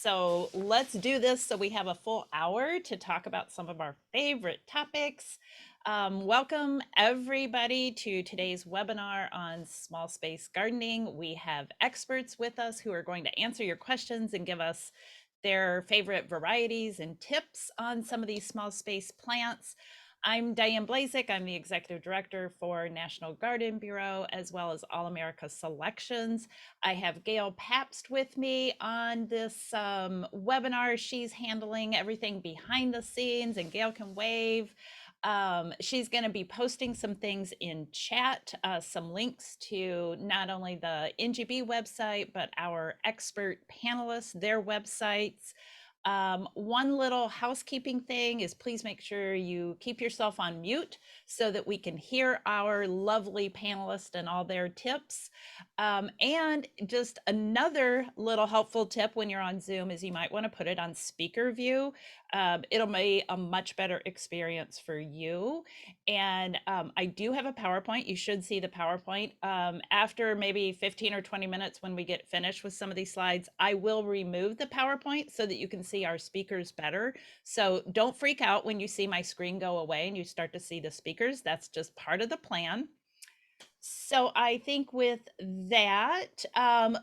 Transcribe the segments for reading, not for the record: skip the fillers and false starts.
So let's do this so we have a full hour to talk about some of our favorite topics. Welcome everybody to today's webinar on small space gardening. We have experts with us who are going to answer your questions and give us their favorite varieties and tips on some of these small space plants. I'm Diane Blazik. I'm the Executive Director for National Garden Bureau, as well as All America Selections. I have Gail Pabst with me on this webinar. She's handling everything behind the scenes, and Gail can wave. She's going to be posting some things in chat, some links to not only the NGB website, but our expert panelists, their websites. One little housekeeping thing is please make sure you keep yourself on mute so that we can hear our lovely panelists and all their tips. And just another little helpful tip when you're on Zoom is you might want to put it on speaker view. It'll be a much better experience for you. And I do have a PowerPoint. You should see the PowerPoint. After maybe 15 or 20 minutes when we get finished with some of these slides, I will remove the PowerPoint so that you can see our speakers better. So don't freak out when you see my screen go away and you start to see the speakers. That's just part of the plan. So I think with that,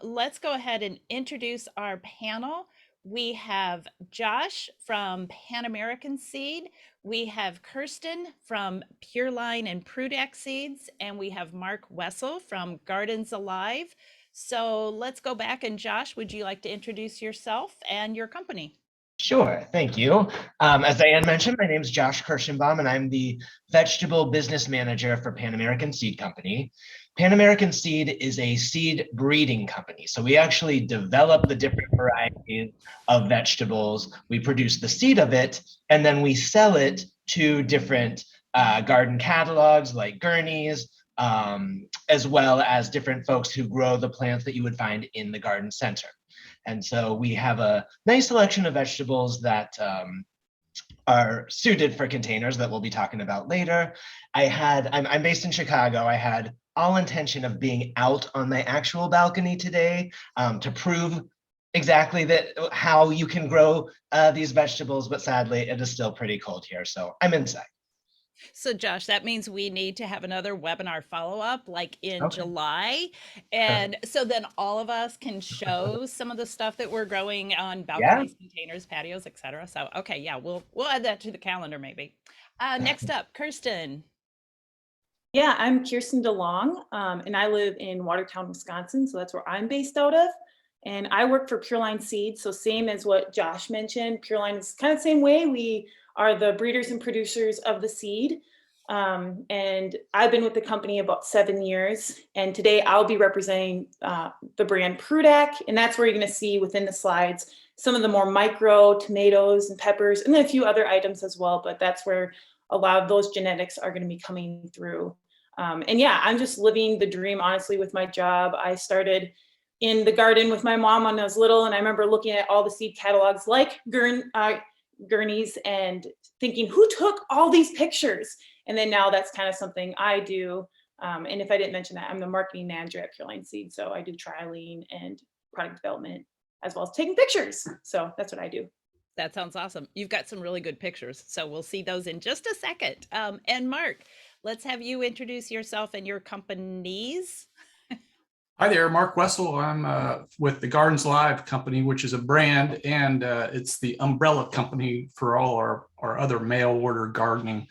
let's go ahead and introduce our panel. We have Josh from Pan American Seed. We have Kirsten from Pure Line and Prudac Seeds. And we have Mark Wessel from Gardens Alive. So let's go back. And Josh, would you like to introduce yourself and your company? Sure, thank you. As Diane mentioned, my name is Josh Kirschenbaum, and I'm the Vegetable Business Manager for Pan American Seed Company. Pan American Seed is a seed breeding company. So we actually develop the different varieties of vegetables. We produce the seed of it, and then we sell it to different garden catalogs like Gurney's, as well as different folks who grow the plants that you would find in the garden center. And so we have a nice selection of vegetables that are suited for containers that we'll be talking about later. I'm based in Chicago. I had all intention of being out on my actual balcony today to prove exactly that how you can grow these vegetables, but sadly it is still pretty cold here, so I'm inside. So Josh, that means we need to have another webinar follow-up like in July. And so then all of us can show some of the stuff that we're growing on balconies, containers, patios, etc. So, okay, yeah, we'll add that to the calendar maybe. Next up, Kirsten. Yeah, I'm Kirsten DeLong, and I live in Watertown, Wisconsin. So that's where I'm based out of. And I work for Pure Line Seeds. So same as what Josh mentioned, Pure Line is kind of the same way. We are the breeders and producers of the seed. And I've been with the company about 7 years. And today I'll be representing the brand Prudac. And that's where you're going to see within the slides some of the more micro tomatoes and peppers, and then a few other items as well. But that's where a lot of those genetics are going to be coming through. And yeah, I'm just living the dream, honestly, with my job. I started in the garden with my mom when I was little, and I remember looking at all the seed catalogs like Gurney's and thinking, who took all these pictures? And then now that's kind of something I do. And if I didn't mention that, I'm the marketing manager at Pure Line Seed. So I do trialing and product development as well as taking pictures. So that's what I do. That sounds awesome. You've got some really good pictures. So we'll see those in just a second. And Mark, let's have you introduce yourself and your companies. Hi there, Mark Wessel. I'm with the Gardens Alive company, which is a brand, and it's the umbrella company for all our other mail order gardening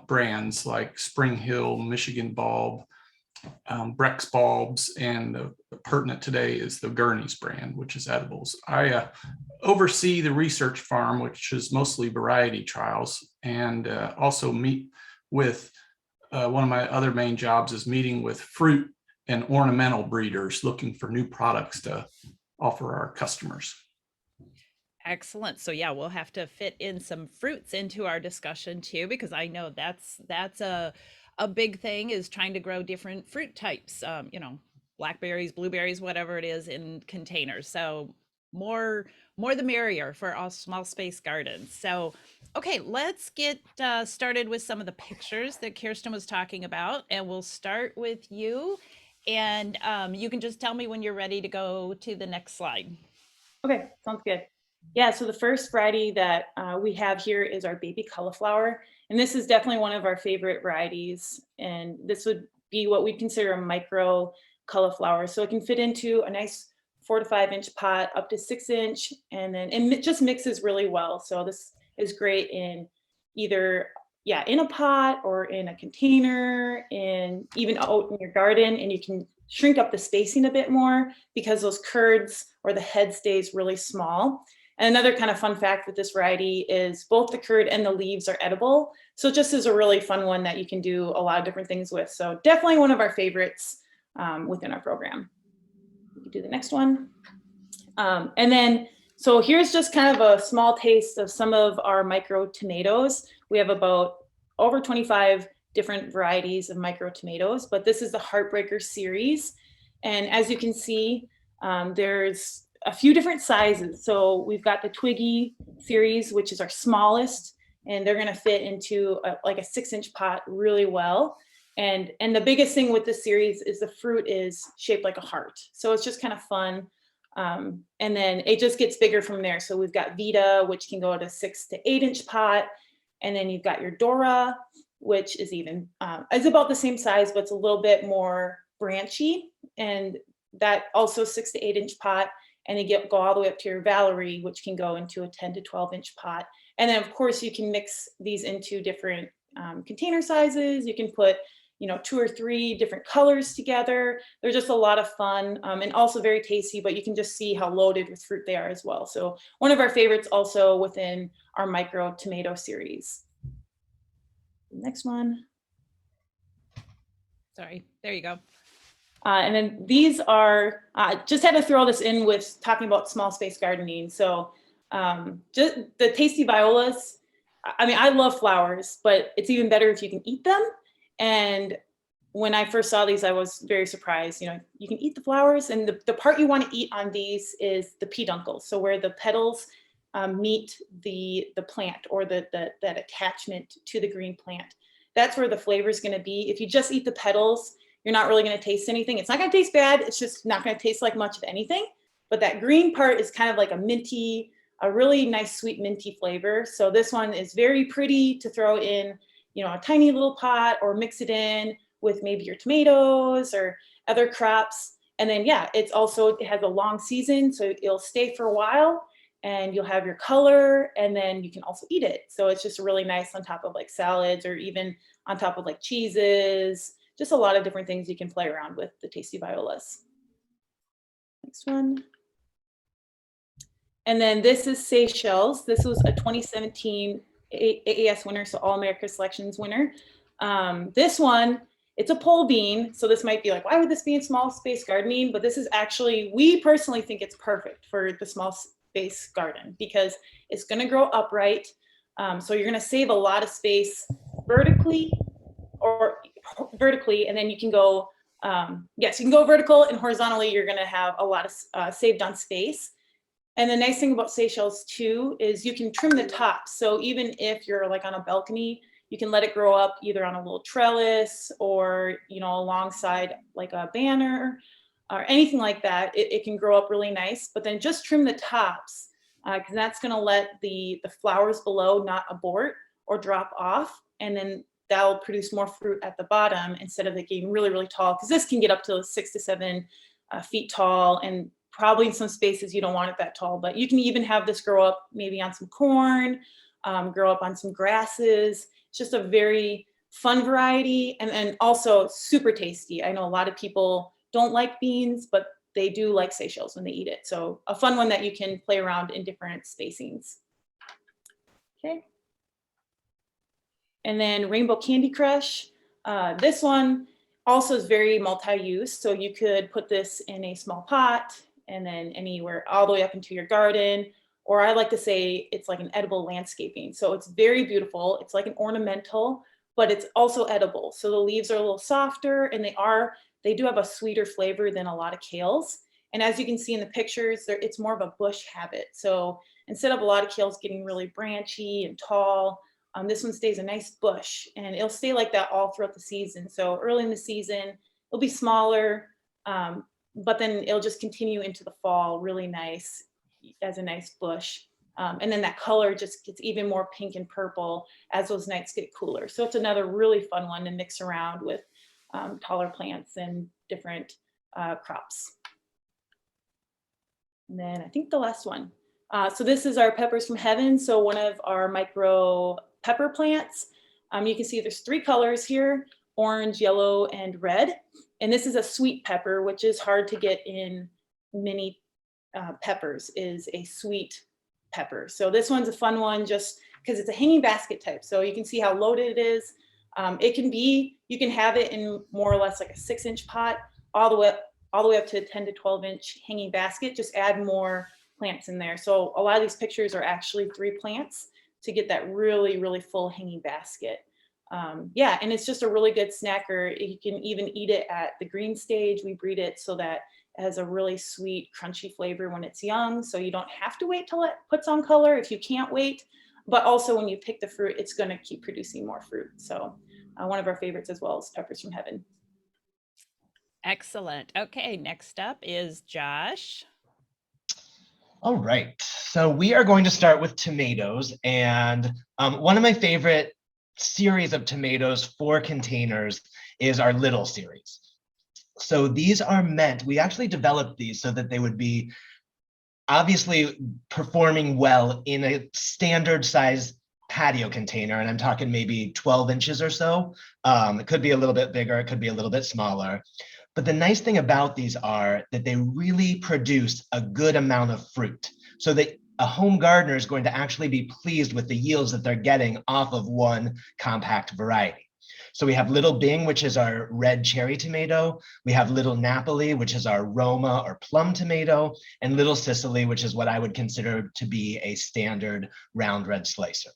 brands like Spring Hill, Michigan Bulb, Brex Bulbs, and pertinent today is the Gurney's brand, which is edibles. I oversee the research farm, which is mostly variety trials, and also meet with one of my other main jobs is meeting with fruit and ornamental breeders looking for new products to offer our customers. Excellent. So yeah, we'll have to fit in some fruits into our discussion too, because I know that's a big thing is trying to grow different fruit types, blackberries, blueberries, whatever it is in containers. So more the merrier for all small space gardens. So, okay, let's get started with some of the pictures that Kirsten was talking about, and we'll start with you. And you can just tell me when you're ready to go to the next slide. Okay, sounds good. Yeah, so the first variety that we have here is our baby cauliflower. And this is definitely one of our favorite varieties. And this would be what we consider a micro cauliflower. So it can fit into a nice 4 to 5 inch pot, up to 6 inch, and then it just mixes really well. So this is great in either, yeah, in a pot or in a container, and even out in your garden, and you can shrink up the spacing a bit more because those curds or the head stays really small. And another kind of fun fact with this variety is both the curd and the leaves are edible. So it just is a really fun one that you can do a lot of different things with. So definitely one of our favorites within our program. We can do the next one. And then, so here's just kind of a small taste of some of our micro tomatoes. We have about over 25 different varieties of micro tomatoes, but this is the Heartbreaker series. And as you can see, there's a few different sizes. So we've got the Twiggy series, which is our smallest, and they're gonna fit into like a 6-inch pot really well. And the biggest thing with this series is the fruit is shaped like a heart. So it's just kind of fun. And then it just gets bigger from there. So we've got Vita, which can go to 6 to 8-inch pot. And then you've got your Dora, which is even, it's about the same size, but it's a little bit more branchy. And that also 6 to 8-inch pot. And you go all the way up to your Valerie, which can go into a 10 to 12-inch pot. And then of course you can mix these into different container sizes. You can put, 2 or 3 different colors together. They're just a lot of fun and also very tasty, but you can just see how loaded with fruit they are as well. So one of our favorites also within our micro tomato series. Next one. Sorry, there you go. And then these are, just had to throw this in with talking about small space gardening. So just the tasty violas. I mean, I love flowers, but it's even better if you can eat them. And when I first saw these, I was very surprised. You can eat the flowers, and the part you want to eat on these is the peduncles. So where the petals meet the plant, or that attachment to the green plant. That's where the flavor is going to be. If you just eat the petals, you're not really going to taste anything. It's not going to taste bad. It's just not going to taste like much of anything. But that green part is kind of like a really nice sweet minty flavor. So this one is very pretty to throw in, a tiny little pot, or mix it in with maybe your tomatoes or other crops. And then, yeah, it has a long season, so it'll stay for a while, and you'll have your color, and then you can also eat it. So it's just really nice on top of like salads, or even on top of like cheeses. Just a lot of different things you can play around with the tasty violas. Next one. And then this is Seychelles. This was a 2017 AAS winner, so All America Selections winner. This one, it's a pole bean. So this might be like, why would this be in small space gardening? But this is actually, we personally think it's perfect for the small space garden because it's gonna grow upright. So you're gonna save a lot of space vertically, and then you can go, yes, you can go vertical, and horizontally, you're gonna have a lot of saved on space. And the nice thing about Seychelles too is you can trim the tops. So even if you're like on a balcony, you can let it grow up either on a little trellis, or alongside like a banner or anything like that. It can grow up really nice, but then just trim the tops, because that's going to let the flowers below not abort or drop off, and then that'll produce more fruit at the bottom instead of it getting really, really tall, because this can get up to 6 to 7 feet tall, and probably in some spaces you don't want it that tall. But you can even have this grow up maybe on some corn, grow up on some grasses. It's just a very fun variety, and also super tasty. I know a lot of people don't like beans, but they do like Seychelles when they eat it. So a fun one that you can play around in different spacings. Okay. And then Rainbow Candy Crush. This one also is very multi-use. So you could put this in a small pot, and then anywhere all the way up into your garden. Or I like to say it's like an edible landscaping. So it's very beautiful. It's like an ornamental, but it's also edible. So the leaves are a little softer, and they do have a sweeter flavor than a lot of kales. And as you can see in the pictures, it's more of a bush habit. So instead of a lot of kales getting really branchy and tall, this one stays a nice bush, and it'll stay like that all throughout the season. So early in the season, it'll be smaller, but then it'll just continue into the fall, really nice. as a nice bush. And then that color just gets even more pink and purple as those nights get cooler. So it's another really fun one to mix around with taller plants and different crops. And then I think the last one. So this is our peppers from heaven. So one of our micro pepper plants. You can see there's 3 colors here: orange, yellow, and red. And this is a sweet pepper, which is hard to get in many peppers, is a sweet pepper. So this one's a fun one just because it's a hanging basket type. So you can see how loaded it is. You can have it in more or less like a 6-inch pot, all the way up to a 10 to 12-inch hanging basket. Just add more plants in there. So a lot of these pictures are actually 3 plants to get that really, really full hanging basket. Yeah, and it's just a really good snacker. You can even eat it at the green stage. We breed it so that it has a really sweet, crunchy flavor when it's young. So you don't have to wait till it puts on color if you can't wait. But also when you pick the fruit, it's going to keep producing more fruit. So one of our favorites as well is peppers from heaven. Excellent. Okay, next up is Josh. All right, so we are going to start with tomatoes, and one of my favorite series of tomatoes for containers is our little series. So these are meant, we actually developed these so that they would be obviously performing well in a standard size patio container, and I'm talking maybe 12 inches or so. It could be a little bit bigger, it could be a little bit smaller. But the nice thing about these are that they really produce a good amount of fruit, so that a home gardener is going to actually be pleased with the yields that they're getting off of one compact variety. So we have Little Bing, which is our red cherry tomato. We have Little Napoli, which is our Roma or plum tomato, and Little Sicily, which is what I would consider to be a standard round red slicer.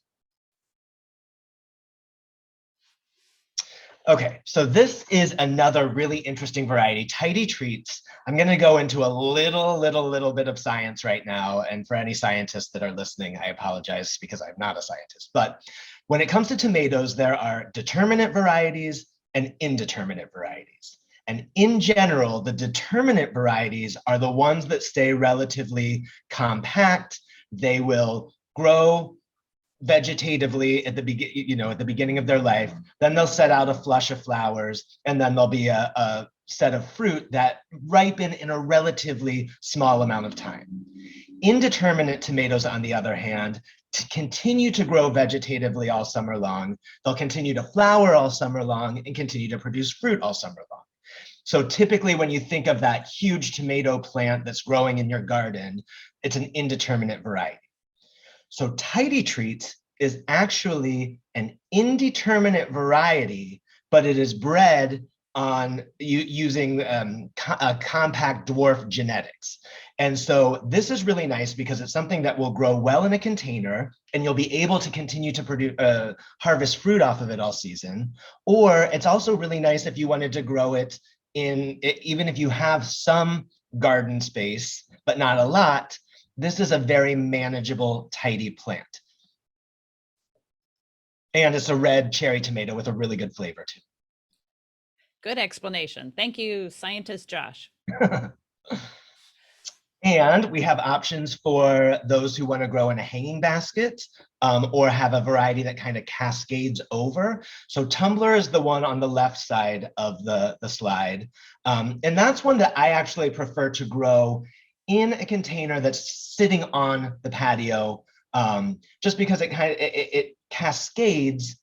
Okay, so this is another really interesting variety, Tidy Treats. I'm going to go into a little bit of science right now. And for any scientists that are listening, I apologize because I'm not a scientist. But when it comes to tomatoes, there are determinate varieties and indeterminate varieties. And in general, the determinate varieties are the ones that stay relatively compact. They will grow vegetatively at the beginning of their life. Then they'll set out a flush of flowers, and then there'll be a set of fruit that ripen in a relatively small amount of time. Indeterminate tomatoes, on the other hand, to continue to grow vegetatively all summer long. They'll continue to flower all summer long and continue to produce fruit all summer long. So typically when you think of that huge tomato plant that's growing in your garden, it's an indeterminate variety. So Tidy Treats is actually an indeterminate variety, but it is bred on using compact dwarf genetics. And so this is really nice because it's something that will grow well in a container, and you'll be able to continue to produce harvest fruit off of it all season. Or it's also really nice if you wanted to grow it even if you have some garden space, but not a lot. This is a very manageable, tidy plant. And it's a red cherry tomato with a really good flavor too. Good explanation. Thank you, scientist Josh. And we have options for those who want to grow in a hanging basket or have a variety that kind of cascades over. So Tumbler is the one on the left side of the slide. And that's one that I actually prefer to grow in a container that's sitting on the patio, just because it cascades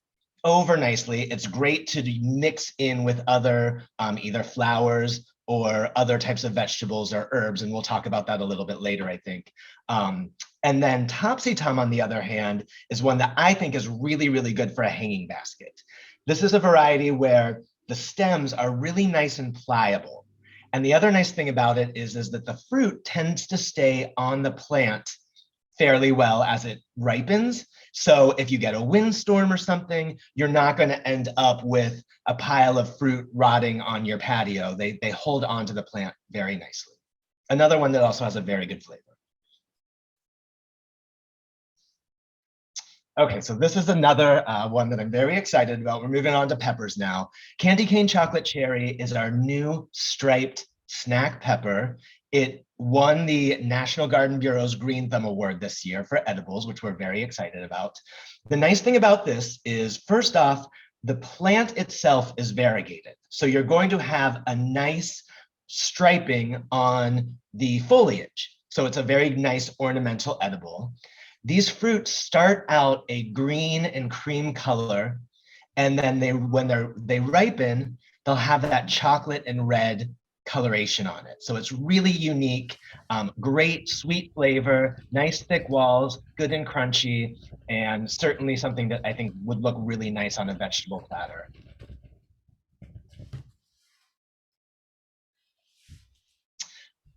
over nicely. It's great to mix in with other either flowers or other types of vegetables or herbs, and we'll talk about that a little bit later, I think. And then Topsy Tom, on the other hand, is one that I think is really, really good for a hanging basket. This is a variety where the stems are really nice and pliable. And the other nice thing about it is that the fruit tends to stay on the plant fairly well as it ripens. So if you get a windstorm or something, you're not going to end up with a pile of fruit rotting on your patio. They hold on to the plant very nicely. Another one that also has a very good flavor. Okay, so this is another one that I'm very excited about. We're moving on to peppers now. Candy Cane Chocolate Cherry is our new striped snack pepper. It won the National Garden Bureau's Green Thumb Award this year for edibles, which we're very excited about. The nice thing about this is, first off, the plant itself is variegated. So you're going to have a nice striping on the foliage. So it's a very nice ornamental edible. These fruits start out a green and cream color, and then when they ripen, they'll have that chocolate and red coloration on it. So it's really unique, great sweet flavor, nice thick walls, good and crunchy, and certainly something that I think would look really nice on a vegetable platter.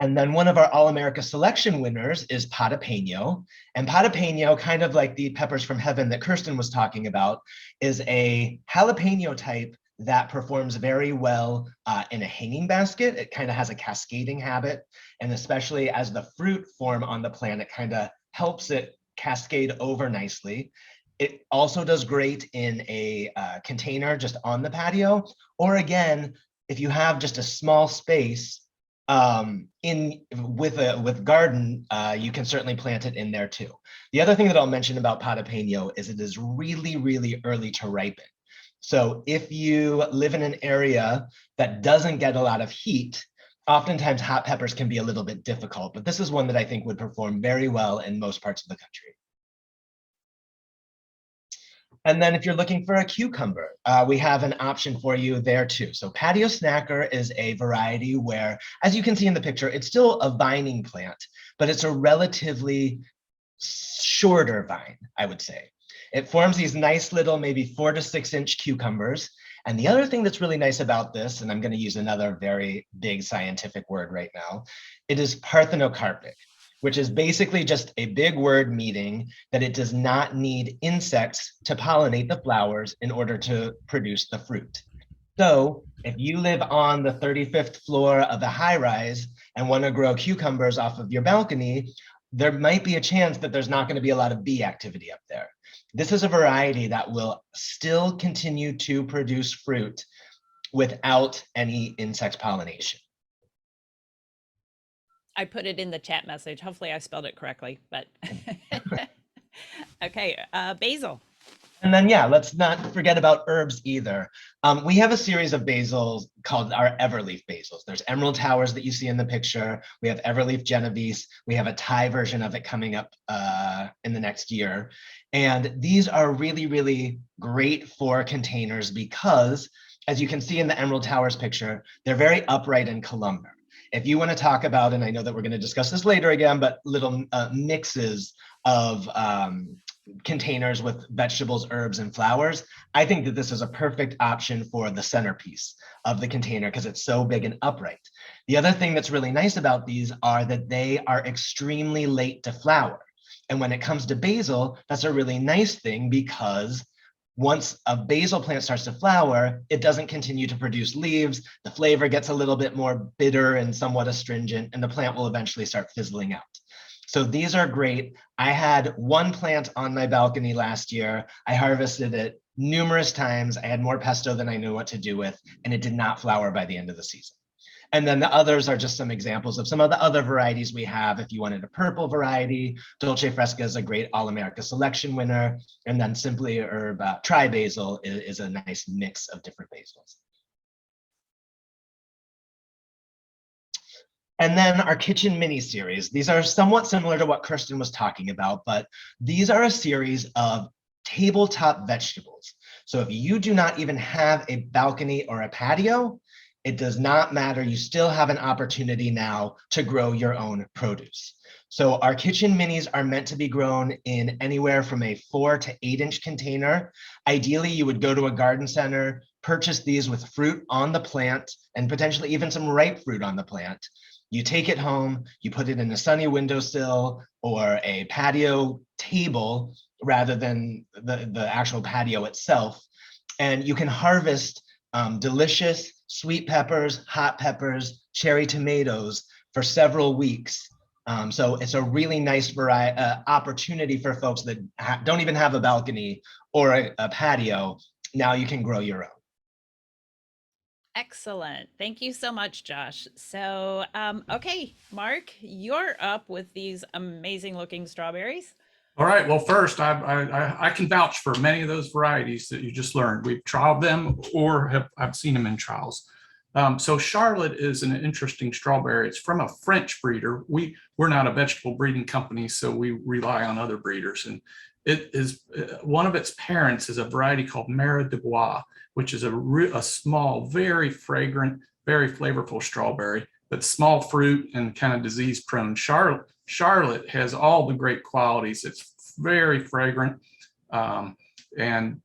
And then one of our All-America selection winners is Patapeno. And Patapeno, kind of like the peppers from heaven that Kirsten was talking about, is a jalapeno type that performs very well in a hanging basket. It kind of has a cascading habit. And especially as the fruit form on the plant, it kind of helps it cascade over nicely. It also does great in a container just on the patio. Or again, if you have just a small space, with garden, you can certainly plant it in there too. The other thing that I'll mention about Patapeno is it is really, really early to ripen. So if you live in an area that doesn't get a lot of heat, oftentimes hot peppers can be a little bit difficult, but this is one that I think would perform very well in most parts of the country. And then if you're looking for a cucumber, we have an option for you there too. So Patio Snacker is a variety where, as you can see in the picture, it's still a vining plant, but it's a relatively shorter vine, I would say. It forms these nice little, maybe 4 to 6 inch cucumbers. And the other thing that's really nice about this, and I'm going to use another very big scientific word right now, it is parthenocarpic, which is basically just a big word meaning that it does not need insects to pollinate the flowers in order to produce the fruit. So if you live on the 35th floor of a high rise and want to grow cucumbers off of your balcony, there might be a chance that there's not going to be a lot of bee activity up there. This is a variety that will still continue to produce fruit without any insect pollination. I put it in the chat message. Hopefully I spelled it correctly, but okay, basil. And then, yeah, let's not forget about herbs either. We have a series of basils called our Everleaf Basils. There's Emerald Towers that you see in the picture. We have Everleaf Genovese. We have a Thai version of it coming up in the next year. And these are really, really great for containers because, as you can see in the Emerald Towers picture, they're very upright and columnar. If you want to talk about, and I know that we're going to discuss this later again, but little mixes of containers with vegetables, herbs, and flowers, I think that this is a perfect option for the centerpiece of the container because it's so big and upright. The other thing that's really nice about these are that they are extremely late to flower. And when it comes to basil, that's a really nice thing because once a basil plant starts to flower, it doesn't continue to produce leaves. The flavor gets a little bit more bitter and somewhat astringent, and the plant will eventually start fizzling out. So these are great. I had one plant on my balcony last year. I harvested it numerous times. I had more pesto than I knew what to do with, and it did not flower by the end of the season. And then the others are just some examples of some of the other varieties we have. If you wanted a purple variety, Dolce Fresca is a great All-America selection winner. And then Simply Herb Tri-Basil is a nice mix of different basils. And then our kitchen mini series. These are somewhat similar to what Kirsten was talking about, but these are a series of tabletop vegetables. So if you do not even have a balcony or a patio, it does not matter. You still have an opportunity now to grow your own produce. So our kitchen minis are meant to be grown in anywhere from a 4 to 8 inch container. Ideally, you would go to a garden center, purchase these with fruit on the plant and potentially even some ripe fruit on the plant. You take it home, you put it in a sunny windowsill or a patio table rather than the actual patio itself. And you can harvest delicious sweet peppers, hot peppers, cherry tomatoes for several weeks. So it's a really nice opportunity for folks that don't even have a balcony or a patio. Now you can grow your own. Excellent. Thank you so much, Josh. So, okay, Mark, you're up with these amazing looking strawberries. All right. Well, first, I can vouch for many of those varieties that you just learned. We've trialed them or I've seen them in trials. So Charlotte is an interesting strawberry. It's from a French breeder. We're not a vegetable breeding company, so we rely on other breeders. And it is one of its parents is a variety called Mare de Bois, which is a small, very fragrant, very flavorful strawberry, but small fruit and kind of disease prone. Charlotte has all the great qualities. It's very fragrant and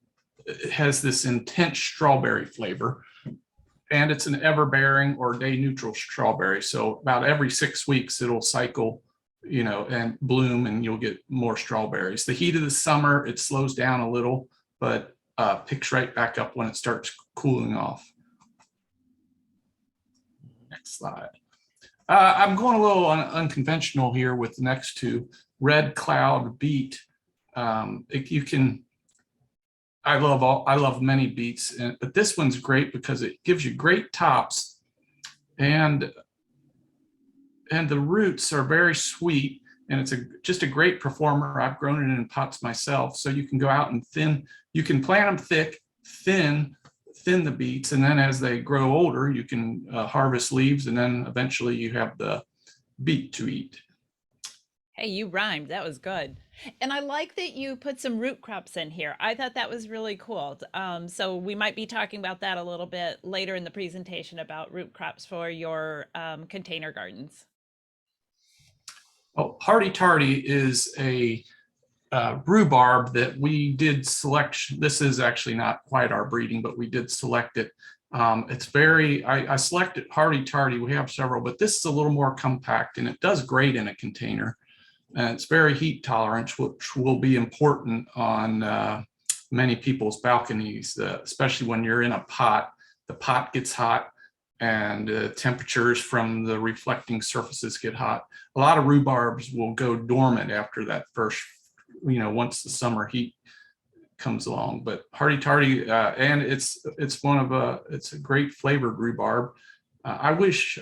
it has this intense strawberry flavor. And it's an everbearing or day neutral strawberry. So about every 6 weeks, it'll cycle, and bloom, and you'll get more strawberries. The heat of the summer, it slows down a little, but picks right back up when it starts cooling off. Next slide. I'm going a little unconventional here with the next two. Red Cloud Beet. I love many beets, but this one's great because it gives you great tops, and the roots are very sweet, and it's just a great performer. I've grown it in pots myself, so you can go out and you can plant them thick, thin the beets, and then as they grow older, you can harvest leaves, and then eventually you have the beet to eat. Hey, you rhymed. That was good. And I like that you put some root crops in here. I thought that was really cool. So we might be talking about that a little bit later in the presentation about root crops for your container gardens. Well, Hardy Tardy is a rhubarb that we did select. This is actually not quite our breeding, but we did select it. I selected Hardy Tardy. We have several, but this is a little more compact and it does great in a container. And it's very heat tolerant, which will be important on many people's balconies, especially when you're in a pot. The pot gets hot and temperatures from the reflecting surfaces get hot. A lot of rhubarbs will go dormant after that first, once the summer heat comes along. But Hardy Tardy, and it's a great flavored rhubarb. I wish,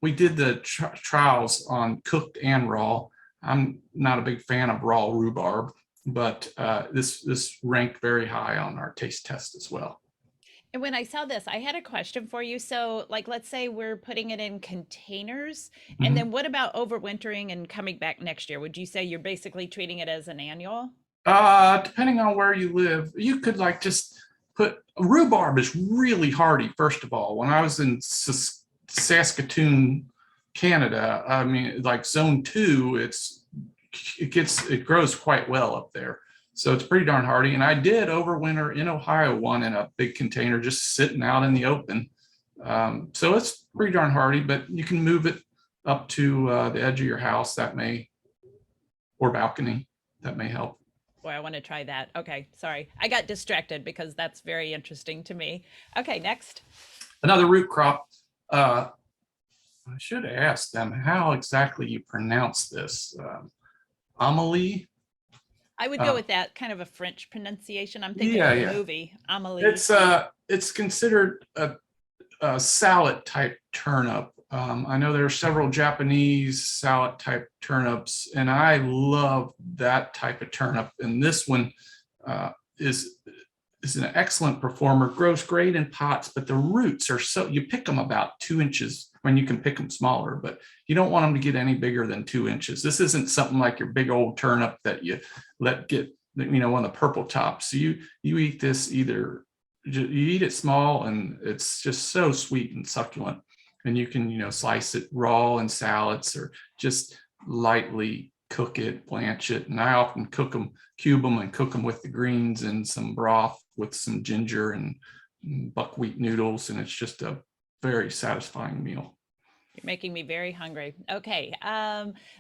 we did the trials on cooked and raw. I'm not a big fan of raw rhubarb, but this ranked very high on our taste test as well. And when I saw this, I had a question for you. So, like, let's say we're putting it in containers, and then what about overwintering and coming back next year? Would you say you're basically treating it as an annual? Depending on where you live, you could just put rhubarb is really hardy. First of all, when I was in Saskatoon, Canada, I mean, like zone 2, it grows quite well up there. So it's pretty darn hardy. And I did overwinter in Ohio one in a big container, just sitting out in the open. So it's pretty darn hardy, but you can move it up to the edge of your house or balcony. That may help. Boy, I want to try that. Okay, sorry. I got distracted because that's very interesting to me. Okay, next. Another root crop. I should have asked them how exactly you pronounce this. Amelie? I would go with that kind of a French pronunciation. I'm thinking of the movie, Amelie. It's considered a salad type turnip. I know there are several Japanese salad type turnips, and I love that type of turnip. And this one is an excellent performer, grows great in pots, but the roots are you pick them about 2 inches when you can pick them smaller, but you don't want them to get any bigger than 2 inches. This isn't something like your big old turnip that you let get, one of the purple tops. So you eat this you eat it small, and it's just so sweet and succulent. And you can, slice it raw in salads or just lightly cook it, blanch it. And I often cube them and cook them with the greens and some broth with some ginger and buckwheat noodles. And it's just a very satisfying meal. You're making me very hungry. Okay,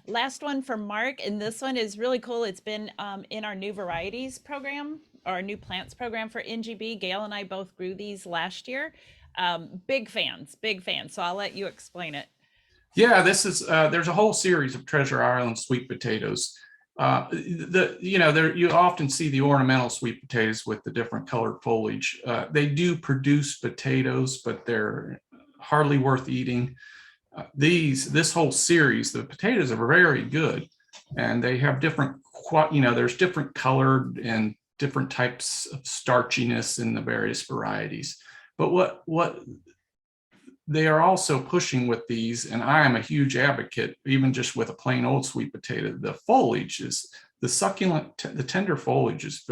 last one for Mark, and this one is really cool. It's been in our new varieties program, or our new plants program for NGB. Gail and I both grew these last year. Big fans. So I'll let you explain it. Yeah, this is there's a whole series of Treasure Island sweet potatoes, There you often see the ornamental sweet potatoes with the different colored foliage. They do produce potatoes, but they're hardly worth eating. This whole series, the potatoes are very good, and they have different, there's different colored and different types of starchiness in the various varieties. But what they are also pushing with these, and I am a huge advocate, even just with a plain old sweet potato, the foliage is the succulent, the tender foliage is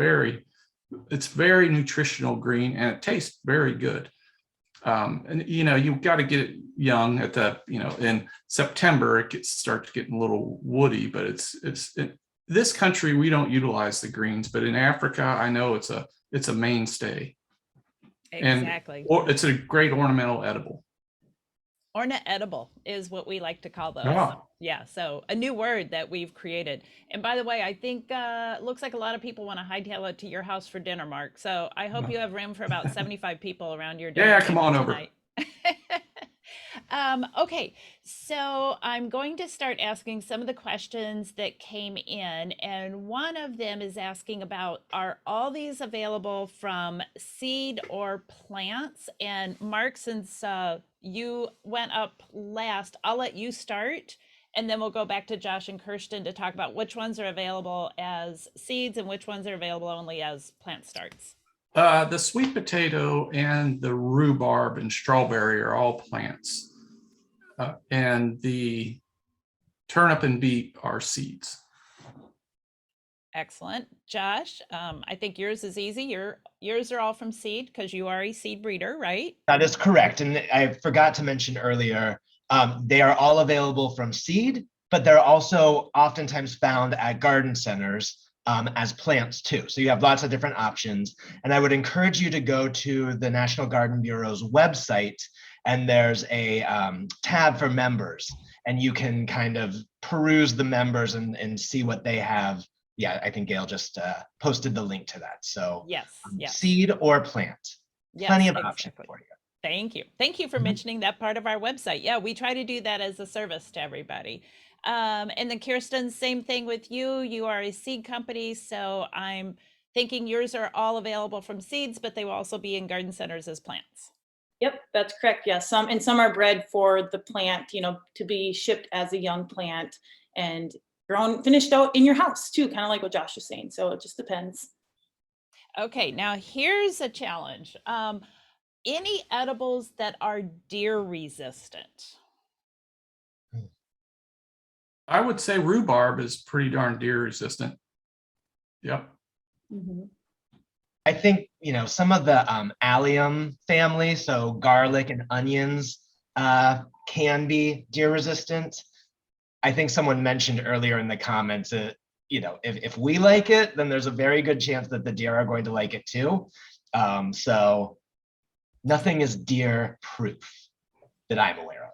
it's very nutritional green, and it tastes very good. And you've got to get it young at in September, it starts getting a little woody, but in this country, we don't utilize the greens, but in Africa, I know it's a mainstay. Exactly. And it's a great ornamental edible. Orna-edible is what we like to call those. Oh. Yeah, so a new word that we've created. And by the way, I think looks like a lot of people want to hightail it to your house for dinner, Mark. So I hope you have room for about 75 people around your dinner. Yeah, come on over. Okay, so I'm going to start asking some of the questions that came in, and one of them is asking about, are all these available from seed or plants? And Mark, since you went up last, I'll let you start, and then we'll go back to Josh and Kirsten to talk about which ones are available as seeds and which ones are available only as plant starts. The sweet potato and the rhubarb and strawberry are all plants. And the turnip and beet are seeds. Excellent. Josh, I think yours is easy. Yours are all from seed because you are a seed breeder, right? That is correct. And I forgot to mention earlier, they are all available from seed, but they're also oftentimes found at garden centers as plants too. So you have lots of different options. And I would encourage you to go to the National Garden Bureau's website, and there's a tab for members, and you can kind of peruse the members and see what they have. Yeah, I think Gail just posted the link to that. So yes. Seed or plant, plenty of options for you. Thank you. Thank you for mentioning that part of our website. Yeah, we try to do that as a service to everybody. And then Kirsten, same thing with you. You are a seed company, so I'm thinking yours are all available from seeds, but they will also be in garden centers as plants. Yep, that's correct. Yeah, some are bred for the plant, to be shipped as a young plant and grown, finished out in your house too, kind of like what Josh was saying. So it just depends. Okay, now here's a challenge. Any edibles that are deer resistant? I would say rhubarb is pretty darn deer resistant. Yep. Mm-hmm. I think, some of the allium family, so garlic and onions, can be deer resistant. I think someone mentioned earlier in the comments that, if we like it, then there's a very good chance that the deer are going to like it too. So nothing is deer proof that I'm aware of.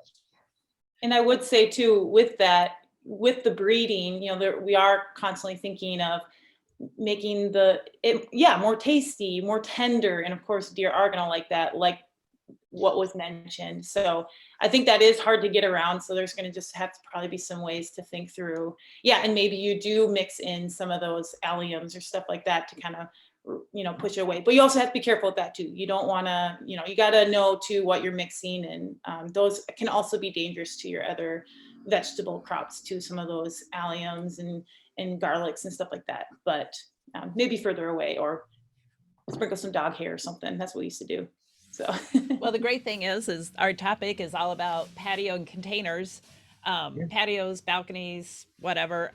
And I would say too, with that, with the breeding, we are constantly thinking of making more tasty, more tender. And of course, deer are going to like that, like what was mentioned. So I think that is hard to get around. So there's going to just have to probably be some ways to think through. Yeah. And maybe you do mix in some of those alliums or stuff like that to kind of, push it away. But you also have to be careful with that too. You don't want to, you got to know too what you're mixing. And those can also be dangerous to your other vegetable crops too. Some of those alliums and garlics and stuff like that. But maybe further away, or sprinkle some dog hair or something. That's what we used to do. So well, the great thing is our topic is all about patio and containers, patios, balconies, whatever.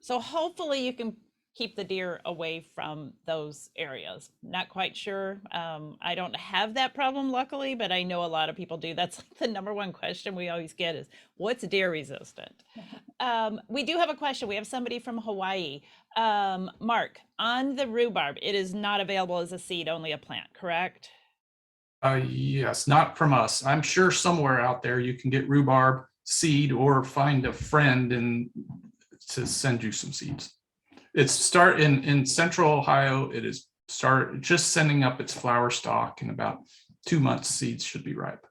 So hopefully you can keep the deer away from those areas. Not quite sure. I don't have that problem, luckily, but I know a lot of people do. That's like the number one question we always get is, what's deer resistant? We do have a question. We have somebody from Hawaii. Mark, on the rhubarb, it is not available as a seed, only a plant, correct? Yes, not from us. I'm sure somewhere out there you can get rhubarb seed or find a friend to send you some seeds. It's in central Ohio. It is just sending up its flower stalk. In about 2 months, seeds should be ripe.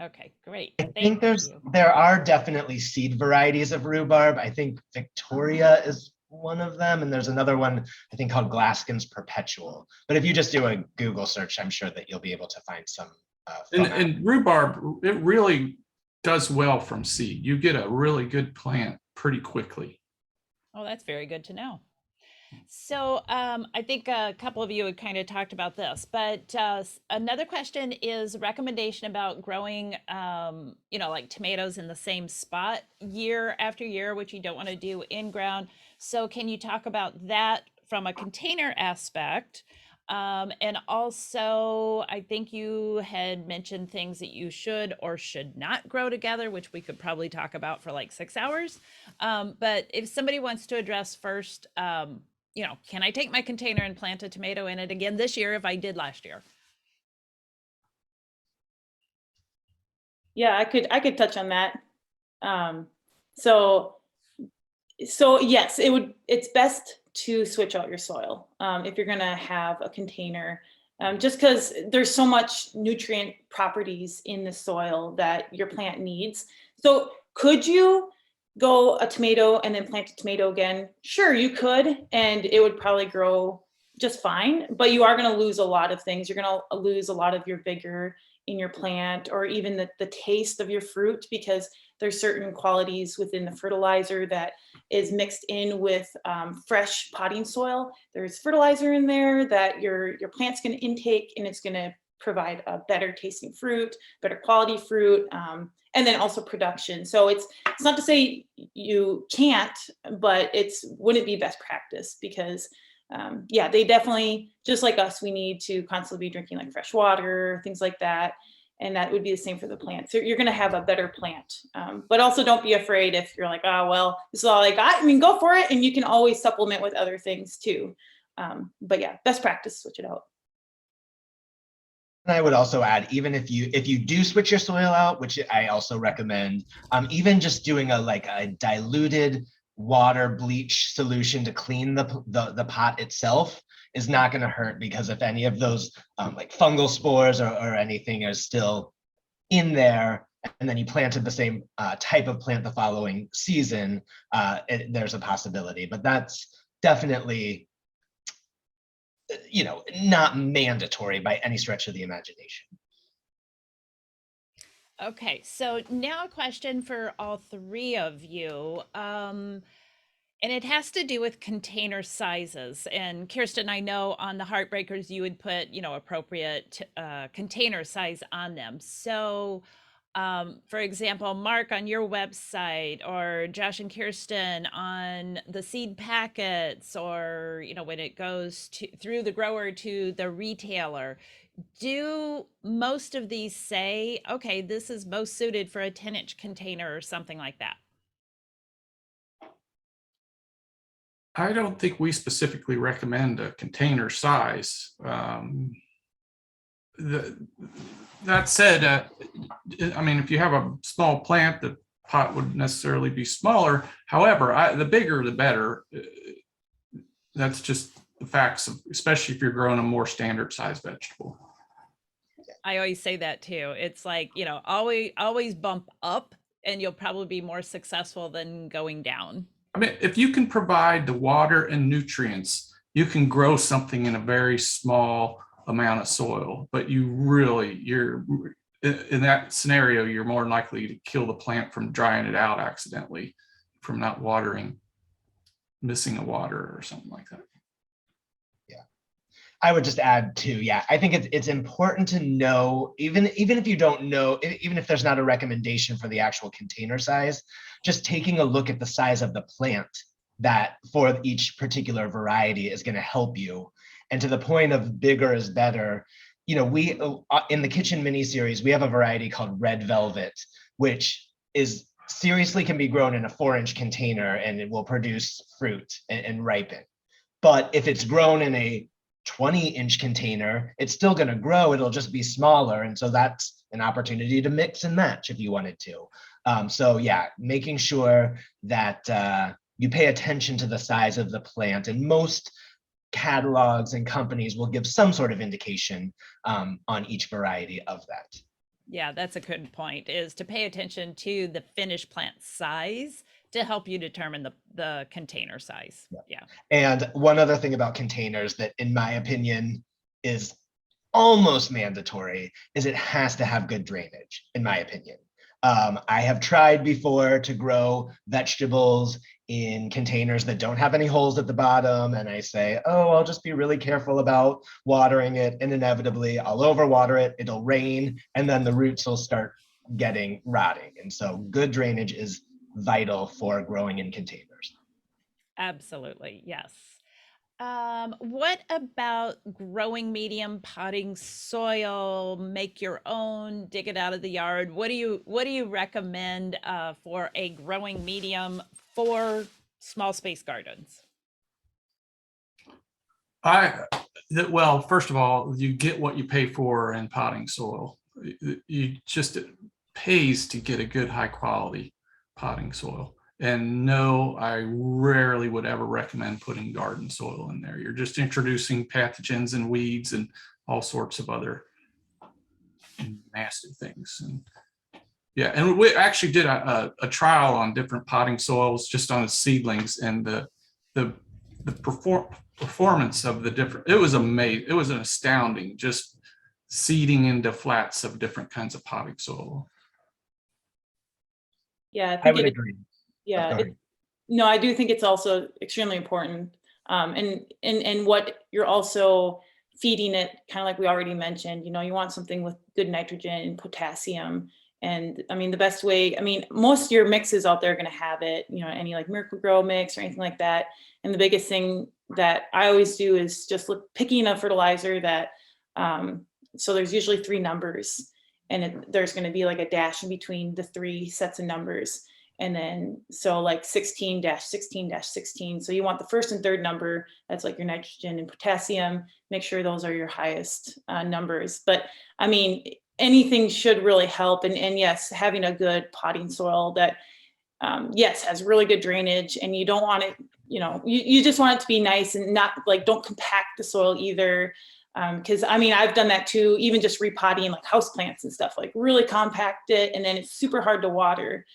Okay, great. I Thank think you. there are definitely seed varieties of rhubarb. I think Victoria is one of them, and there's another one I think called Glaskin's Perpetual. But if you just do a Google search, I'm sure that you'll be able to find some. And rhubarb, it really does well from seed. You get a really good plant pretty quickly. Oh, that's very good to know. So I think a couple of you had kind of talked about this, but another question is recommendation about growing, like tomatoes in the same spot year after year, which you don't want to do in ground. So can you talk about that from a container aspect? And also, I think you had mentioned things that you should or should not grow together, which we could probably talk about for like 6 hours. But if somebody wants to address first, can I take my container and plant a tomato in it again this year if I did last year? Yeah, I could touch on that. So yes, it's best to switch out your soil if you're gonna have a container, just because there's so much nutrient properties in the soil that your plant needs. So could you go a tomato and then plant a tomato again? Sure, you could, and it would probably grow just fine, but you are gonna lose a lot of things. You're gonna lose a lot of your vigor in your plant, or even the taste of your fruit, because there's certain qualities within the fertilizer that is mixed in with fresh potting soil. There's fertilizer in there that your plant's going to intake, and it's going to provide a better tasting fruit, better quality fruit, and then also production. So it's not to say you can't, but wouldn't be best practice, because they definitely, just like us, we need to constantly be drinking like fresh water, things like that. And that would be the same for the plant. So you're going to have a better plant. But also don't be afraid if you're like, oh, well, this is all I got. I mean, go for it. And you can always supplement with other things too. But yeah, best practice, switch it out. And I would also add, even if you do switch your soil out, which I also recommend, even just doing a diluted water bleach solution to clean the pot itself is not going to hurt, because if any of those like fungal spores or anything are still in there, and then you planted the same type of plant the following season, there's a possibility. But that's definitely not mandatory by any stretch of the imagination. Okay, so now a question for all three of you. And it has to do with container sizes. And Kirsten, I know on the Heartbreakers, you would put, appropriate container size on them. So, for example, Mark, on your website, or Josh and Kirsten on the seed packets, or, when it goes through the grower to the retailer, do most of these say, okay, this is most suited for a 10-inch container or something like that? I don't think we specifically recommend a container size. That said, if you have a small plant, the pot would necessarily be smaller. However, the bigger, the better. That's just the facts, especially if you're growing a more standard size vegetable. I always say that too. It's like, always bump up, and you'll probably be more successful than going down. If you can provide the water and nutrients, you can grow something in a very small amount of soil, but you're in that scenario, you're more likely to kill the plant from drying it out accidentally, from not watering, missing a water or something like that. Yeah, I would just add too, I think it's important to know, even if you don't know, even if there's not a recommendation for the actual container size, just taking a look at the size of the plant that for each particular variety is going to help you. And to the point of bigger is better, we in the kitchen mini series, we have a variety called Red Velvet, which is seriously can be grown in a 4-inch container, and it will produce fruit and ripen. But if it's grown in a 20-inch container, it's still going to grow. It'll just be smaller. And so that's an opportunity to mix and match if you wanted to. So making sure that you pay attention to the size of the plant, and most catalogs and companies will give some sort of indication on each variety of that. Yeah, that's a good point, is to pay attention to the finished plant size to help you determine the container size. Yeah. And one other thing about containers that, in my opinion, is almost mandatory is it has to have good drainage, in my opinion. I have tried before to grow vegetables in containers that don't have any holes at the bottom, and I say, oh, I'll just be really careful about watering it, and inevitably I'll overwater it, it'll rain, and then the roots will start getting rotting. And so good drainage is vital for growing in containers. Absolutely, yes. What about growing medium, potting soil, make your own, dig it out of the yard? What do you recommend for a growing medium for small space gardens? Well, first of all, you get what you pay for in potting soil. It pays to get a good high quality potting soil. And no, I rarely would ever recommend putting garden soil in there. You're just introducing pathogens and weeds and all sorts of other nasty things. And yeah, and we actually did a trial on different potting soils just on the seedlings, and the performance of the different, it was amazing. It was an astounding, just seeding into flats of different kinds of potting soil. Yeah, I I think would it, agree. yeah, no, I do think it's also extremely important. And what you're also feeding it, kind of like we already mentioned, you want something with good nitrogen and potassium. And I mean, the best way, I mean, most of your mixes out there are going to have it, any like Miracle Grow mix or anything like that. And the biggest thing that I always do is just picking a fertilizer that, so there's usually 3 numbers, and there's going to be like a dash in between the 3 sets of numbers. And then, so like 16-16-16. So you want the first and third number, that's like your nitrogen and potassium. Make sure those are your highest numbers. But I mean, anything should really help. And yes, having a good potting soil that, yes, has really good drainage, and you don't want it, you just want it to be nice and not like, don't compact the soil either. Because I mean, I've done that too, even just repotting like houseplants and stuff, like really compact it, and then it's super hard to water.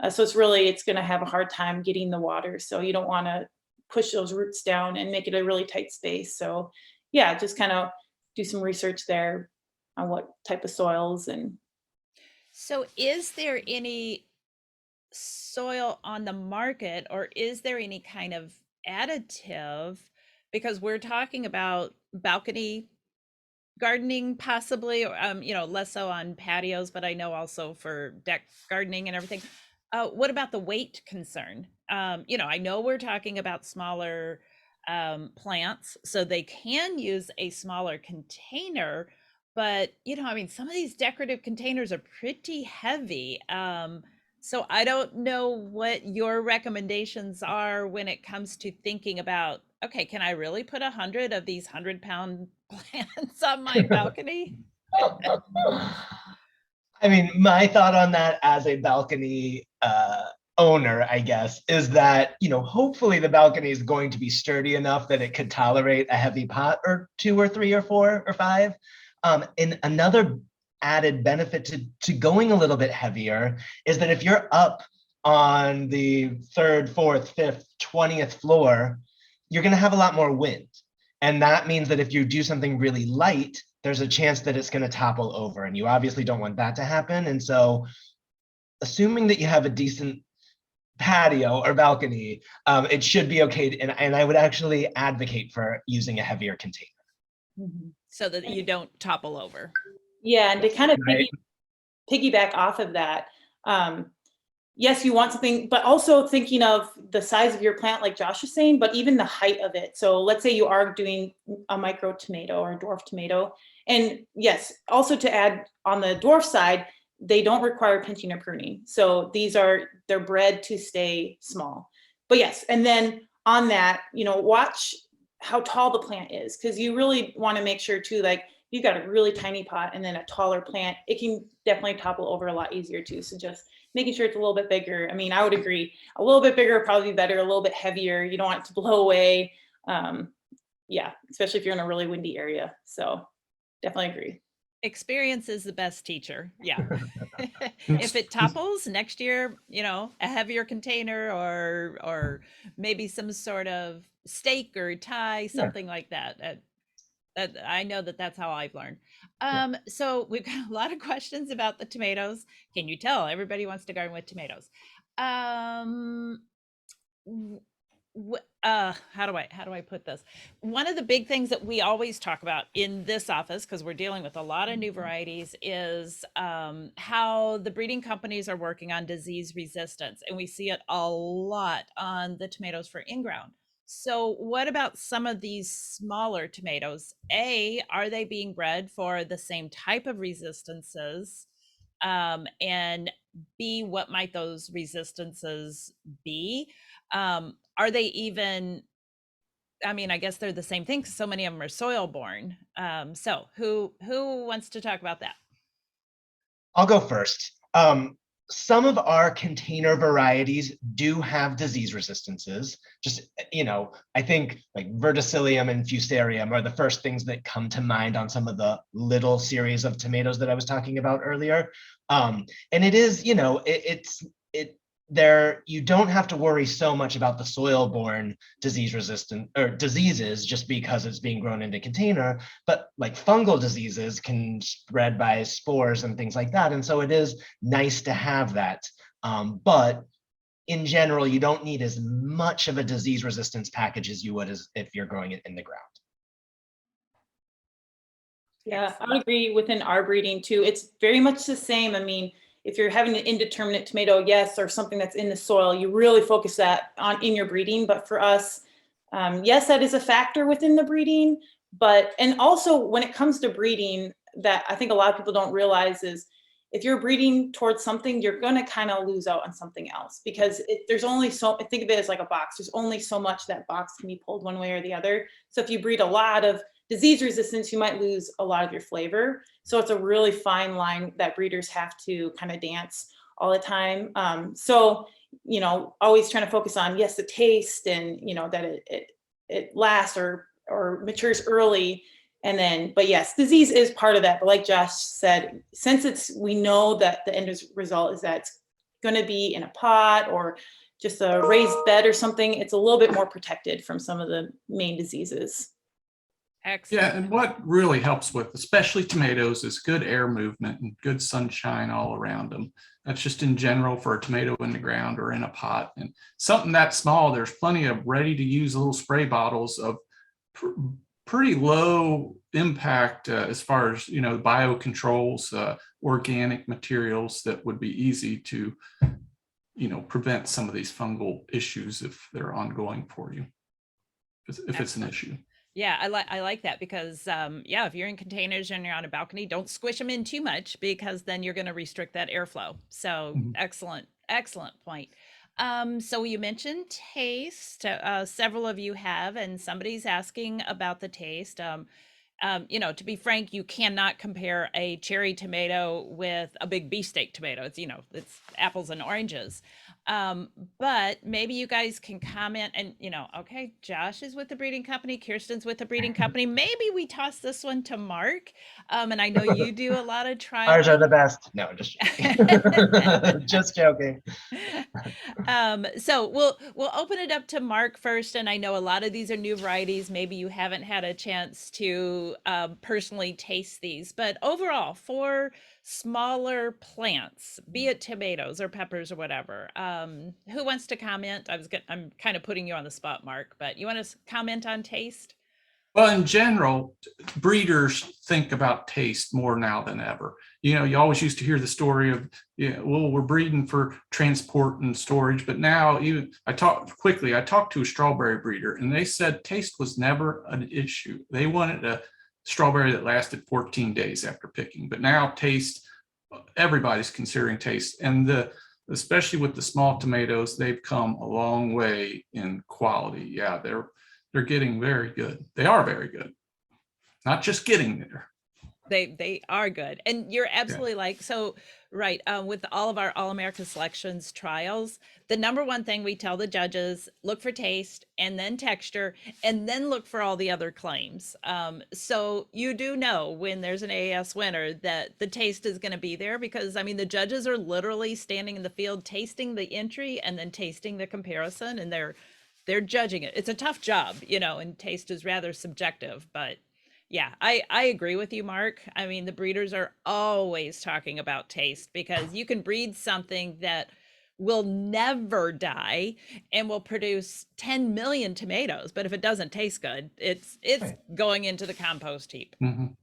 So it's going to have a hard time getting the water. So you don't want to push those roots down and make it a really tight space. So yeah, just kind of do some research there on what type of soils. And So is there any soil on the market, or is there any kind of additive? Because we're talking about balcony gardening possibly, or less so on patios, but I know also for deck gardening and everything. What about the weight concern? I know we're talking about smaller plants, so they can use a smaller container, but I mean, some of these decorative containers are pretty heavy. So I don't know what your recommendations are when it comes to thinking about, okay, can I really put 100 of these 100-pound plants on my balcony? I mean, my thought on that as a balcony owner, I guess, is that, hopefully the balcony is going to be sturdy enough that it could tolerate a heavy pot or 2 or 3 or 4 or 5. And another added benefit to going a little bit heavier is that if you're up on the 3rd, 4th, 5th, 20th floor, you're going to have a lot more wind. And that means that if you do something really light, there's a chance that it's going to topple over, and you obviously don't want that to happen. And so assuming that you have a decent patio or balcony, it should be okay. And I would actually advocate for using a heavier container. So that you don't topple over. Yeah, and to kind of Right. piggyback off of that, yes, you want something, but also thinking of the size of your plant, like Josh was saying, but even the height of it. So let's say you are doing a micro tomato or a dwarf tomato. And yes, also to add on the dwarf side, they don't require pinching or pruning. So they're bred to stay small. But yes, and then on that, watch how tall the plant is, because you really want to make sure too, like you've got a really tiny pot and then a taller plant, it can definitely topple over a lot easier too. So just making sure it's a little bit bigger. I mean, I would agree, a little bit bigger would probably be better, a little bit heavier. You don't want it to blow away. Yeah, especially if you're in a really windy area. So definitely agree. Experience is the best teacher. Yeah. If it topples next year, a heavier container or maybe some sort of stake or tie, something like that. I know that's how I've learned. So we've got a lot of questions about the tomatoes. Can you tell everybody wants to garden with tomatoes? Um, how do I put this? One of the big things that we always talk about in this office, because we're dealing with a lot of new varieties, is how the breeding companies are working on disease resistance, and we see it a lot on the tomatoes for in-ground. So what about some of these smaller tomatoes? Are they being bred for the same type of resistances? And B, what might those resistances be? Are they even, I mean, I guess they're the same thing because so many of them are soil borne. So who wants to talk about that? I'll go first. Some of our container varieties do have disease resistances. Just, I think like verticillium and fusarium are the first things that come to mind on some of the little series of tomatoes that I was talking about earlier. And it is, there, you don't have to worry so much about the soil-borne disease resistant or diseases just because it's being grown into container, but like fungal diseases can spread by spores and things like that. And so it is nice to have that. But in general, you don't need as much of a disease resistance package as you would as if you're growing it in the ground. Yeah, I would agree within our breeding too. It's very much the same. I mean, if you're having an indeterminate tomato, yes, or something that's in the soil, you really focus that on in your breeding. But for us, yes, that is a factor within the breeding. And also when it comes to breeding, that I think a lot of people don't realize is if you're breeding towards something, you're going to kind of lose out on something else because there's only so, think of it as like a box. There's only so much that box can be pulled one way or the other. So if you breed a lot of disease resistance, you might lose a lot of your flavor. So it's a really fine line that breeders have to kind of dance all the time. Always trying to focus on, yes, the taste and, that it lasts or matures early. And then, but yes, disease is part of that. But like Josh said, since we know that the end result is that it's going to be in a pot or just a raised bed or something, it's a little bit more protected from some of the main diseases. Excellent. Yeah, and what really helps with, especially tomatoes, is good air movement and good sunshine all around them. That's just in general for a tomato in the ground or in a pot. And something that small, there's plenty of ready-to-use little spray bottles of pretty low impact as far as, biocontrols, organic materials that would be easy to, prevent some of these fungal issues if they're ongoing for you, if it's an issue. Yeah, I like that because if you're in containers and you're on a balcony, don't squish them in too much because then you're going to restrict that airflow. So excellent point. So you mentioned taste. Several of you have, and somebody's asking about the taste. To be frank, you cannot compare a cherry tomato with a big beefsteak tomato. It's apples and oranges. But maybe you guys can comment and, okay, Josh is with the breeding company, Kirsten's with the breeding company. Maybe we toss this one to Mark. And I know you do a lot of trial. Ours are the best. No, just joking. Just joking. So we'll open it up to Mark first. And I know a lot of these are new varieties. Maybe you haven't had a chance to personally taste these, but overall for smaller plants, be it tomatoes or peppers or whatever. Who wants to comment? I'm kind of putting you on the spot, Mark, but you want to comment on taste? Well, in general, breeders think about taste more now than ever. You always used to hear the story of, we're breeding for transport and storage, but now I talked to a strawberry breeder and they said taste was never an issue. They wanted a strawberry that lasted 14 days after picking, but now taste, everybody's considering taste. And especially with the small tomatoes, they've come a long way in quality. Yeah, they're getting very good. They are very good. Not just getting there. They are good. And you're absolutely so Right. With all of our All America Selections trials, the number one thing we tell the judges, look for taste and then texture and then look for all the other claims. So you do know when there's an AAS winner that the taste is going to be there because, I mean, the judges are literally standing in the field tasting the entry and then tasting the comparison, and they're judging it. It's a tough job, you know, and taste is rather subjective, but yeah, I agree with you, Mark. I mean, the breeders are always talking about taste because you can breed something that will never die and will produce 10 million tomatoes, but if it doesn't taste good, it's Right. going into the compost heap. Mhm.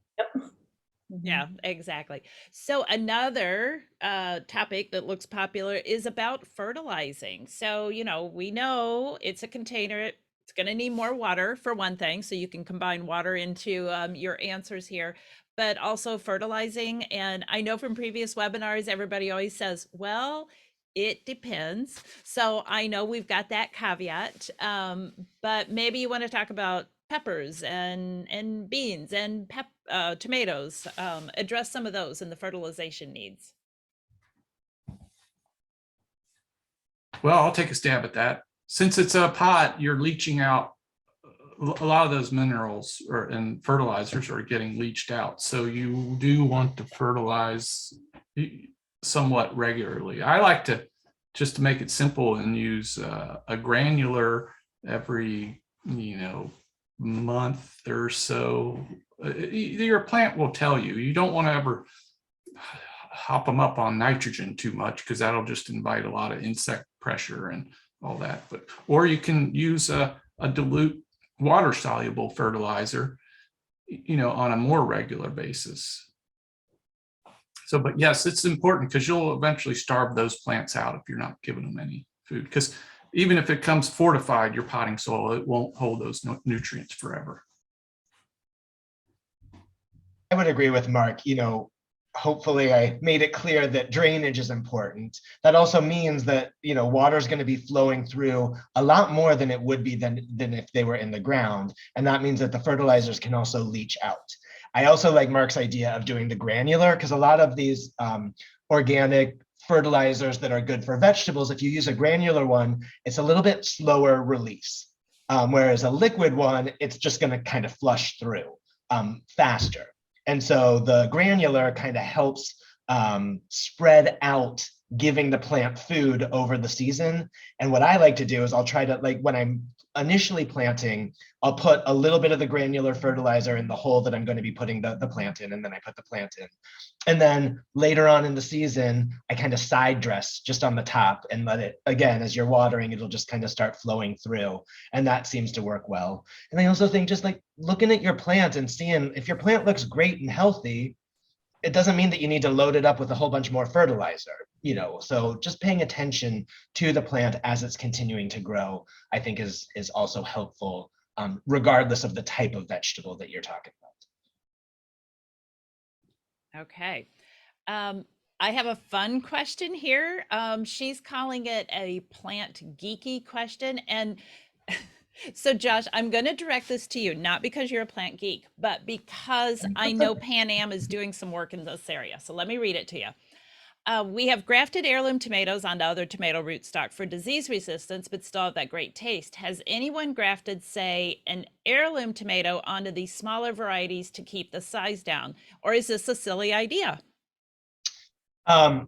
Yeah, exactly. So another topic that looks popular is about fertilizing. So, you know, we know it's a container. It's going to need more water for one thing, so you can combine water into your answers here, but also fertilizing. And I know from previous webinars, everybody always says, well, it depends. So I know we've got that caveat, but maybe you want to talk about peppers and beans and tomatoes. Address some of those in the fertilization needs. Well, I'll take a stab at that. Since it's a pot, you're leaching out a lot of those minerals and fertilizers are getting leached out. So you do want to fertilize somewhat regularly. I like to just to make it simple and use a granular every, month or so. Your plant will tell you. You don't want to ever hop them up on nitrogen too much because that'll just invite a lot of insect pressure and all that. Or you can use a dilute water soluble fertilizer, on a more regular basis. So, but yes, it's important because you'll eventually starve those plants out if you're not giving them any food. Because even if it comes fortified, your potting soil, it won't hold those nutrients forever. I would agree with Mark. Hopefully I made it clear that drainage is important. That also means that, water is going to be flowing through a lot more than it would be than if they were in the ground. And that means that the fertilizers can also leach out. I also like Mark's idea of doing the granular because a lot of these organic fertilizers that are good for vegetables, if you use a granular one, it's a little bit slower release. Whereas a liquid one, it's just going to kind of flush through faster. And so the granular kind of helps spread out giving the plant food over the season. And what I like to do is I'll try to, like when I'm initially planting, I'll put a little bit of the granular fertilizer in the hole that I'm going to be putting the plant in, and then I put the plant in. And then later on in the season, I kind of side dress just on the top and let it, again, as you're watering, it'll just kind of start flowing through. And that seems to work well. And I also think just like looking at your plant and seeing if your plant looks great and healthy, it doesn't mean that you need to load it up with a whole bunch more fertilizer, so just paying attention to the plant as it's continuing to grow, I think is also helpful, regardless of the type of vegetable that you're talking about. Okay. I have a fun question here. She's calling it a plant geeky question. And so Josh, I'm going to direct this to you, not because you're a plant geek, but because I know Pan Am is doing some work in this area. So let me read it to you. We have grafted heirloom tomatoes onto other tomato rootstock for disease resistance, but still have that great taste. Has anyone grafted, say, an heirloom tomato onto these smaller varieties to keep the size down? Or is this a silly idea?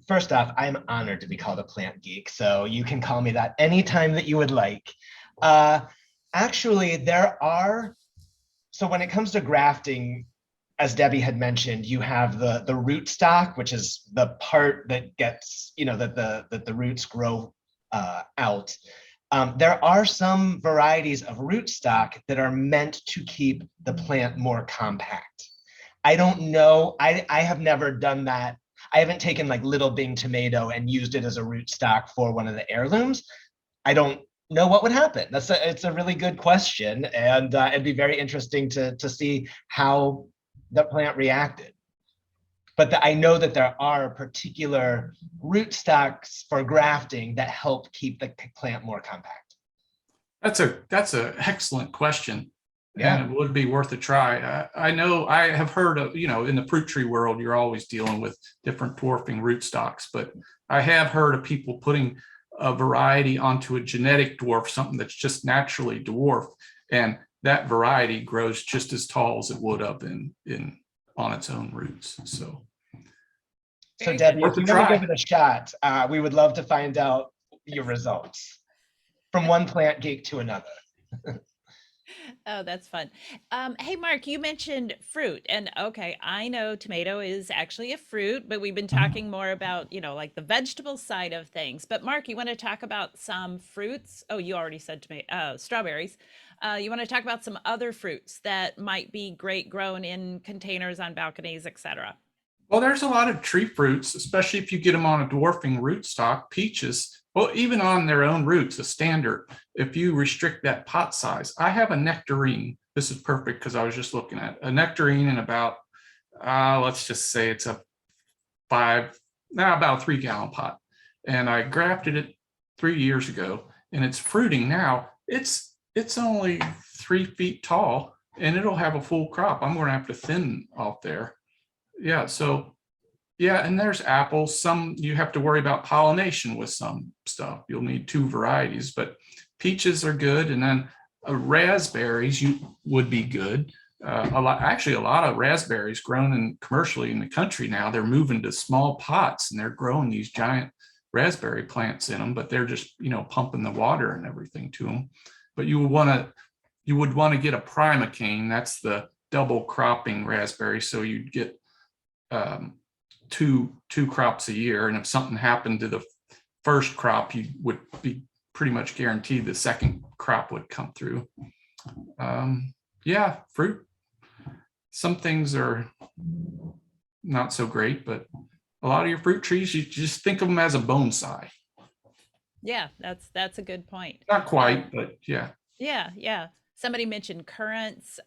First off, I'm honored to be called a plant geek, so you can call me that anytime that you would like. Actually, so when it comes to grafting, as Debbie had mentioned, you have the rootstock, which is the part that gets, that the roots grow out. There are some varieties of rootstock that are meant to keep the plant more compact. I don't know, I have never done that. I haven't taken like Little Bing tomato and used it as a rootstock for one of the heirlooms. I don't know what would happen. It's a really good question, and it'd be very interesting to see how the plant reacted. But I know that there are particular rootstocks for grafting that help keep the plant more compact. That's an excellent question. Yeah. And it would be worth a try. I know I have heard of, in the fruit tree world, you're always dealing with different dwarfing rootstocks, but I have heard of people putting a variety onto a genetic dwarf, something that's just naturally dwarfed, and that variety grows just as tall as it would up on its own roots. So Debbie, worth if a you want try. to give it a shot, we would love to find out your results from one plant geek to another. Oh, that's fun. Hey, Mark, you mentioned fruit, and okay, I know tomato is actually a fruit, but we've been talking more about, like the vegetable side of things. But Mark, you want to talk about some fruits? Oh, you already said tomato, strawberries. You want to talk about some other fruits that might be great grown in containers on balconies, etc. Well, there's a lot of tree fruits, especially if you get them on a dwarfing rootstock. Peaches, well, even on their own roots, a standard, if you restrict that pot size. I have a nectarine. This is perfect because I was just looking at a nectarine in about, let's just say it's about a 3-gallon pot. And I grafted it 3 years ago, and it's fruiting now. It's only 3 feet tall, and it'll have a full crop. I'm going to have to thin off there. Yeah, so yeah, and there's apples. Some you have to worry about pollination with some stuff. You'll need 2 varieties, but peaches are good, and then raspberries would be good. A lot of raspberries grown commercially in the country now. They're moving to small pots and they're growing these giant raspberry plants in them, but they're just pumping the water and everything to them. But you would want to get a primocane. That's the double cropping raspberry, so you'd get two crops a year, and if something happened to the first crop, you would be pretty much guaranteed the second crop would come through. Yeah, fruit. Some things are not so great, but a lot of your fruit trees, you just think of them as a bonsai. Yeah, that's a good point. Not quite, but yeah. Yeah. Somebody mentioned currants.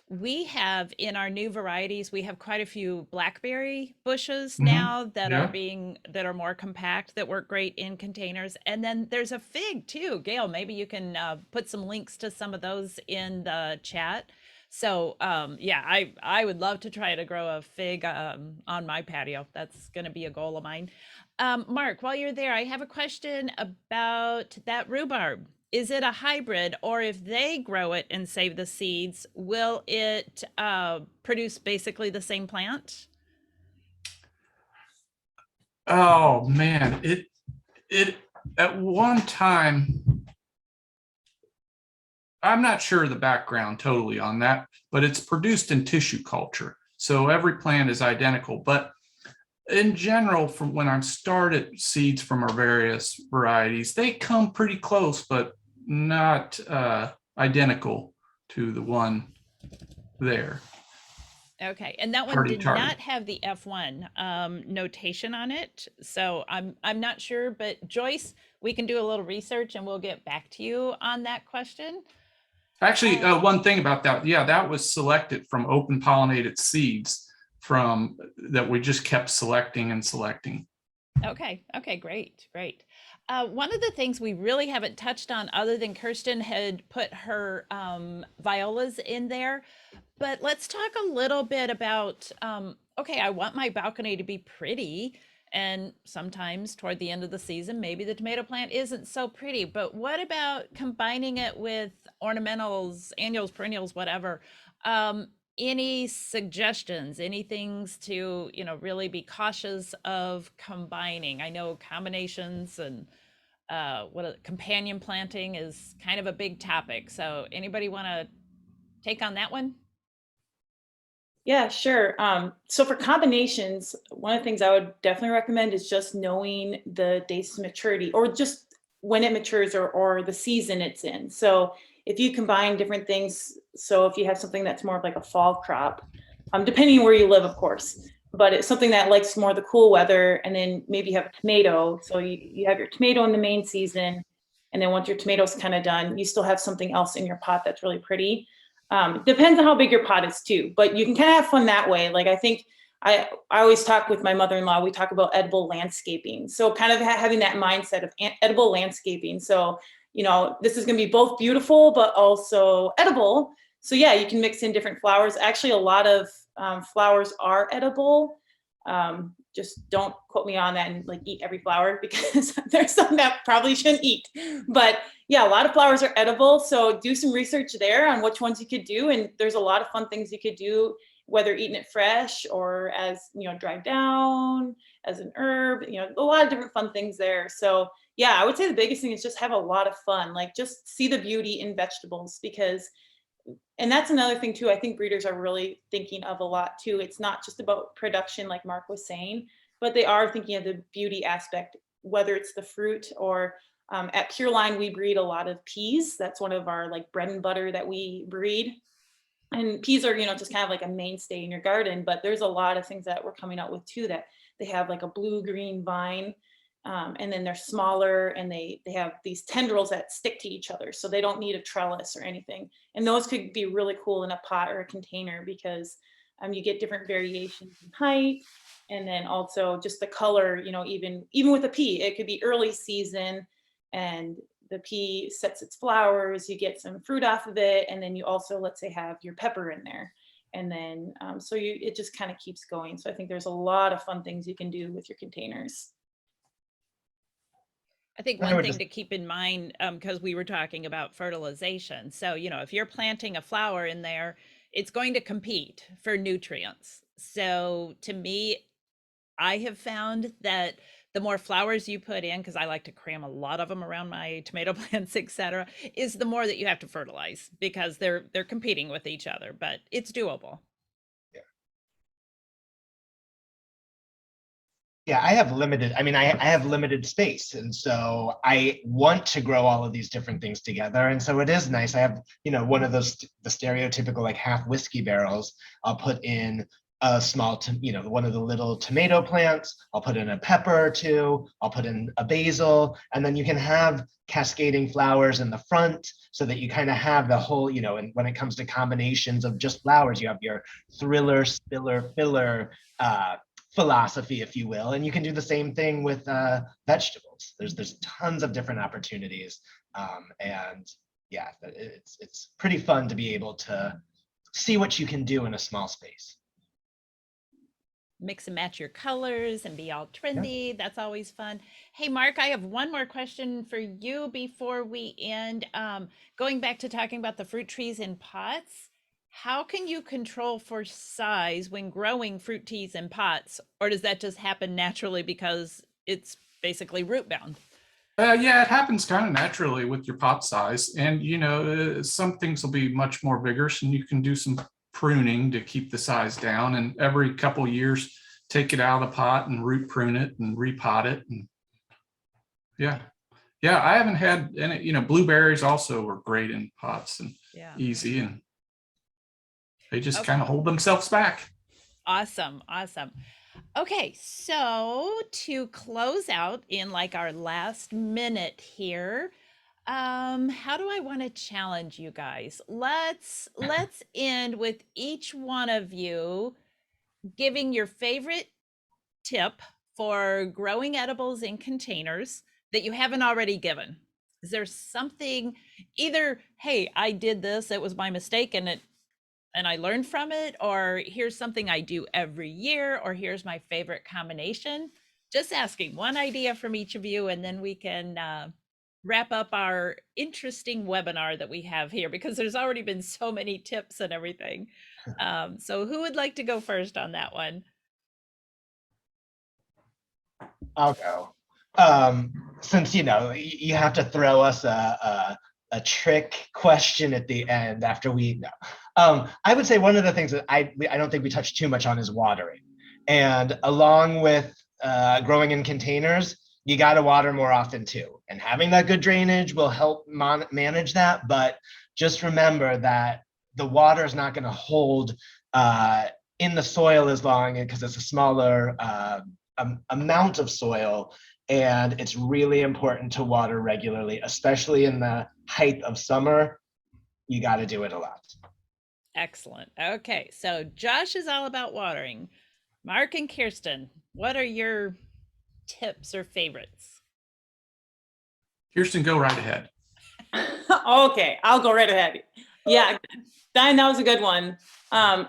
We have in our new varieties, we have quite a few blackberry bushes now that are more compact, that work great in containers. And then there's a fig too. Gail, maybe you can put some links to some of those in the chat. So yeah, I would love to try to grow a fig on my patio. That's going to be a goal of mine. Mark, while you're there, I have a question about that rhubarb. Is it a hybrid, or if they grow it and save the seeds, will it produce basically the same plant? Oh man, it at one time, I'm not sure the background totally on that, but it's produced in tissue culture. So every plant is identical, but in general, from when I started seeds from our various varieties, they come pretty close, but not identical to the one there. Okay, and that one did not have the F1 notation on it, so I'm not sure. But Joyce, we can do a little research and we'll get back to you on that question. Actually, one thing about that, yeah, that was selected from open pollinated seeds that we just kept selecting and selecting. Okay, great. One of the things we really haven't touched on, other than Kirsten had put her violas in there, but let's talk a little bit about, okay, I want my balcony to be pretty, and sometimes toward the end of the season, maybe the tomato plant isn't so pretty, but what about combining it with ornamentals, annuals, perennials, whatever? Any suggestions, any things to, really be cautious of combining? I know combinations and companion planting is kind of a big topic. So anybody want to take on that one? Yeah, sure. So for combinations, one of the things I would definitely recommend is just knowing the dates of maturity, or just when it matures, or the season it's in. So if you combine different things, so if you have something that's more of like a fall crop, depending on where you live, of course, but it's something that likes more the cool weather, and then maybe you have a tomato. So you have your tomato in the main season, and then once your tomato's kind of done, you still have something else in your pot that's really pretty. Depends on how big your pot is too, but you can kind of have fun that way. Like I think I always talk with my mother-in-law, we talk about edible landscaping. So kind of having that mindset of edible landscaping. So, this is going to be both beautiful, but also edible. So yeah, you can mix in different flowers. Actually, a lot of flowers are edible. Just don't quote me on that and like eat every flower because there's some that probably shouldn't eat. But yeah, a lot of flowers are edible. So do some research there on which ones you could do. And there's a lot of fun things you could do, whether eating it fresh or as, dried down, as an herb, a lot of different fun things there. So yeah, I would say the biggest thing is just have a lot of fun, like just see the beauty in vegetables because and that's another thing too, I think breeders are really thinking of a lot too. It's not just about production like Mark was saying, but they are thinking of the beauty aspect, whether it's the fruit or at Pure Line, we breed a lot of peas. That's one of our like bread and butter that we breed. And peas are, just kind of like a mainstay in your garden, but there's a lot of things that we're coming out with too, that they have like a blue-green vine. And then they're smaller and they have these tendrils that stick to each other. So they don't need a trellis or anything. And those could be really cool in a pot or a container because you get different variations in height. And then also just the color, even with a pea, it could be early season and the pea sets its flowers, you get some fruit off of it. And then you also, let's say, have your pepper in there. And then, it just kind of keeps going. So I think there's a lot of fun things you can do with your containers. I think one thing to keep in mind, because we were talking about fertilization. So, if you're planting a flower in there, it's going to compete for nutrients. So to me, I have found that the more flowers you put in, because I like to cram a lot of them around my tomato plants, etc., is the more that you have to fertilize because they're competing with each other, but it's doable. Yeah, I have limited space. And so I want to grow all of these different things together. And so it is nice. I have, one of those, the stereotypical like half whiskey barrels. I'll put in a small, one of the little tomato plants. I'll put in a pepper or two. I'll put in a basil. And then you can have cascading flowers in the front so that you kind of have the whole, and when it comes to combinations of just flowers, you have your thriller, spiller, filler, philosophy, if you will, and you can do the same thing with vegetables. There's tons of different opportunities, and yeah, it's pretty fun to be able to see what you can do in a small space. Mix and match your colors and be all trendy. Yeah. That's always fun. Hey, Mark, I have one more question for you before we end. Going back to talking about the fruit trees in pots. How can you control for size when growing fruit trees in pots, or does that just happen naturally because it's basically root bound? Yeah, it happens kind of naturally with your pot size. And, some things will be much more vigorous and you can do some pruning to keep the size down. And every couple of years, take it out of the pot and root prune it and repot it. And yeah, I haven't had any, blueberries also were great in pots and easy. And they just kind of hold themselves back. Awesome. Okay, so to close out in like our last minute here, how do I want to challenge you guys? Let's end with each one of you giving your favorite tip for growing edibles in containers that you haven't already given. Is there something, either, hey, I did this, it was my mistake and I learned from it, or here's something I do every year, or here's my favorite combination? Just asking one idea from each of you, and then we can wrap up our interesting webinar that we have here, because there's already been so many tips and everything. So who would like to go first on that one? I'll go. Since, you have to throw us a trick question at the end after we know. I would say one of the things that I don't think we touched too much on is watering. And along with growing in containers, you got to water more often too. And having that good drainage will help manage that. But just remember that the water is not going to hold in the soil as long, because it's a smaller amount of soil. And it's really important to water regularly, especially in the height of summer. You got to do it a lot. Excellent. Okay, so Josh is all about watering. Mark and Kirsten, what are your tips or favorites? Kirsten, go right ahead. Okay, I'll go right ahead. Yeah, Diane, that was a good one. I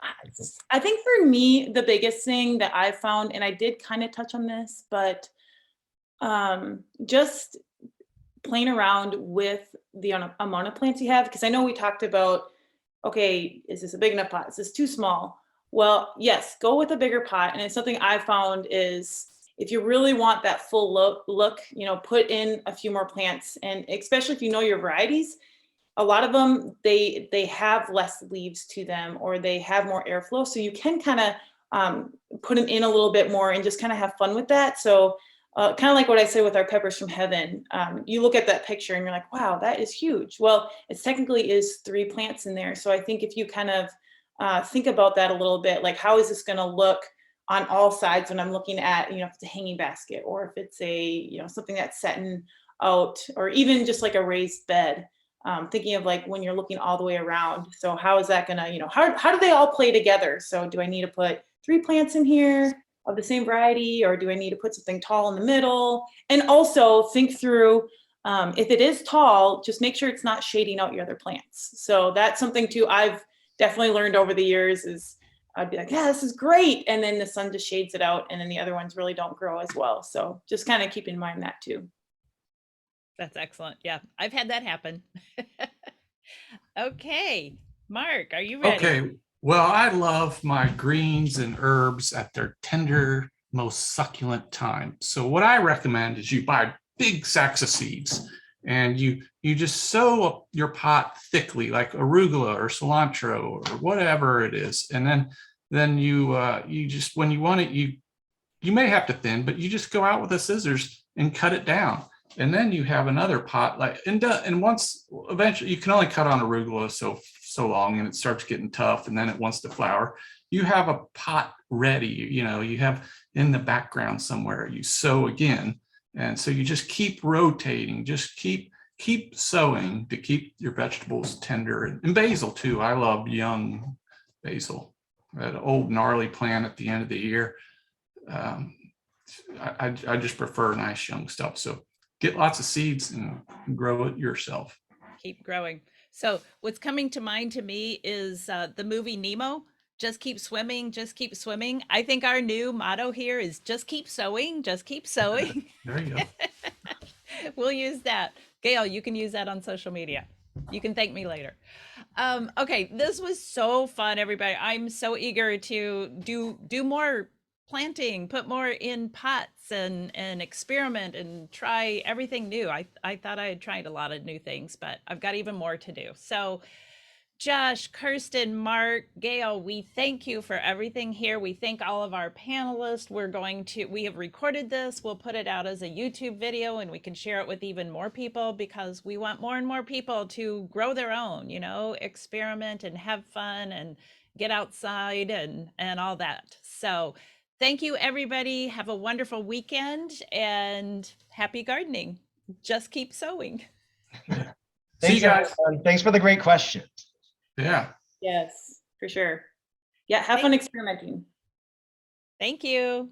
think for me, the biggest thing that I found, and I did kind of touch on this, but just playing around with the amount of plants you have, because I know we talked about, okay, is this a big enough pot? Is this too small? Well, yes, go with a bigger pot. And it's something I found is if you really want that full look, you know, put in a few more plants, and especially if you know your varieties, a lot of them, they have less leaves to them, or they have more airflow. So you can kind of put them in a little bit more and just kind of have fun with that. So kind of like what I say with our peppers from heaven. You look at that picture and you're like, wow, that is huge. Well, it technically is 3 plants in there. So I think if you kind of think about that a little bit, like how is this going to look on all sides when I'm looking at, you know, if it's a hanging basket, or if it's a, you know, something that's setting out, or even just like a raised bed. Thinking of like when you're looking all the way around. So how is that gonna, you know, how do they all play together? So do I need to put 3 plants in here of the same variety, or do I need to put something tall in the middle? And also think through, if it is tall, just make sure it's not shading out your other plants. So that's something too I've definitely learned over the years is I'd be like, yeah, this is great. And then the sun just shades it out, and then the other ones really don't grow as well. So just kind of keep in mind that too. That's excellent. Yeah, I've had that happen. Okay, Mark, are you ready? Okay, well, I love my greens and herbs at their tender, most succulent time. So what I recommend is you buy big sacks of seeds, and you just sow up your pot thickly, like arugula or cilantro or whatever it is. And then you just, when you want it, you may have to thin, but you just go out with the scissors and cut it down. And then you have another pot, like, and once eventually you can only cut on arugula so long, and it starts getting tough, and then it wants to flower. You have a pot ready, you know, you have in the background somewhere, you sow again. And so you just keep rotating, just keep sowing to keep your vegetables tender. And basil too. I love young basil, that old gnarly plant at the end of the year. I just prefer nice young stuff. So get lots of seeds and grow it yourself. Keep growing. So what's coming to mind to me is the movie Nemo. Just keep swimming, just keep swimming. I think our new motto here is just keep sowing, just keep sowing. There you go. We'll use that. Gail, you can use that on social media. You can thank me later. Okay, this was so fun, everybody. I'm so eager to do more planting, put more in pots, and experiment and try everything new. I thought I had tried a lot of new things, but I've got even more to do. So Josh, Kirsten, Mark, Gail, we thank you for everything here. We thank all of our panelists. We have recorded this. We'll put it out as a YouTube video, and we can share it with even more people, because we want more and more people to grow their own, you know, experiment and have fun and get outside and all that. So thank you, everybody. Have a wonderful weekend and happy gardening. Just keep sowing. See you guys. Everyone. Thanks for the great questions. Yeah. Yes, for sure. Yeah, have fun experimenting. Thank you.